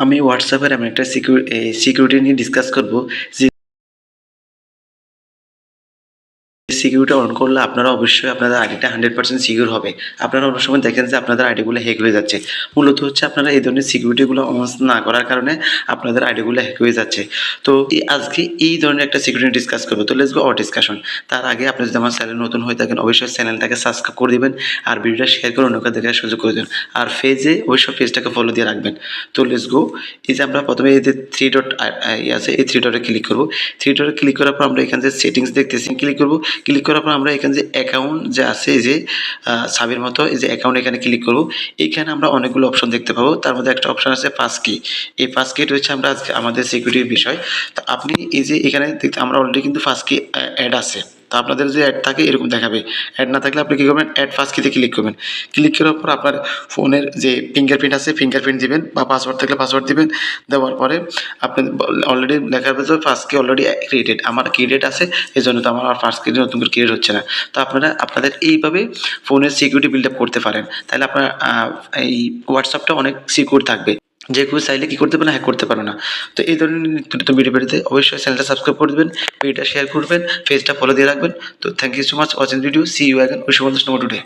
আমি হোয়াটসঅ্যাপের এমন একটা সিকিউরিটি নিয়ে ডিসকাস করব যে সিকিউরিটি অন করলে আপনারা অবশ্যই আপনাদের আইডিটা 100% সিকিউর হবে। আপনারা অনেক সময় দেখেন যে আপনাদের আইডিগুলো হ্যাক হয়ে যাচ্ছে। মূলত হচ্ছে আপনারা এই ধরনের সিকিউরিটিগুলো অন না করার কারণে আপনাদের আইডিগুলো হ্যাক হয়ে যাচ্ছে। তো আজকে এই ধরনের একটা সিকিউরিটি ডিসকাস করবো। তো লেটস গো আওয়ার ডিসকাশন। তার আগে আপনি যদি আমার চ্যানেল নতুন হয়ে থাকেন অবশ্যই চ্যানেলটাকে সাবস্ক্রাইব করে দিবেন আর ভিডিওটা শেয়ার করে অন্যকে দেখার সুযোগ করে দিন। আর পেজে অবশ্যই পেজটাকে ফলো দিয়ে রাখবেন। তো লেটস গো। এই যে আমরা প্রথমে এই যে থ্রি ডট আছে এই থ্রি ডটে ক্লিক করবো। থ্রি ডটে ক্লিক করার পর আমরা এখানে যে সেটিংস দেখতেছি ক্লিক করবো। ক্লিক করার পর আমরা এখানে যে অ্যাকাউন্ট যে আছে এই যে সাবির মতো এই যে অ্যাকাউন্ট এখানে ক্লিক করব। এখানে আমরা অনেকগুলো অপশন দেখতে পাবো। তার মধ্যে একটা অপশন আছে পাস কি। এই পাস কিটা হচ্ছে আমরা আজকে আমাদের সিকিউরিটির বিষয়। তো আপনি এই যে এখানে দেখতে আমরা অলরেডি কিন্তু পাস কি অ্যাড আছে। তো আপনাদের যদি অ্যাড থাকে এরকম দেখাবে। অ্যাড না থাকলে আপনি কী করবেন অ্যাড পাস কিতে ক্লিক করবেন। ক্লিক করার পর আপনার ফোনের যে ফিঙ্গারপ্রিন্ট আছে ফিঙ্গারপ্রিন্ট দিবেন বা পাসওয়ার্ড থাকলে পাসওয়ার্ড দিবেন। দেওয়ার পরে আপনি অলরেডি লেখা হবে যে ফার্স্ট কি অলরেডি ক্রিয়েটেড আমার ক্রিয়েটেড আছে এই জন্য তো আমার আর ফার্স্ট কি নতুন করে ক্রিয়েট হচ্ছে না। তো আপনারা আপনাদের এইভাবে ফোনের সিকিউরিটি বিল্ড আপ করতে পারেন। তাহলে আপনার এই হোয়াটসঅ্যাপটা অনেক সিকিউর থাকবে। যে কেউ চাইলে কী করতে পারে না হ্যাক করতে পারে না। তো এই ধরনের নিত্য নতুন ভিডিও পেতে অবশ্যই চ্যানেলটা সাবস্ক্রাইব করে দেবেন, ভিডিওটা শেয়ার করবেন, পেজটা ফলো দিয়ে রাখবেন। তো thank you so much watching video. See you again wish you all the best today.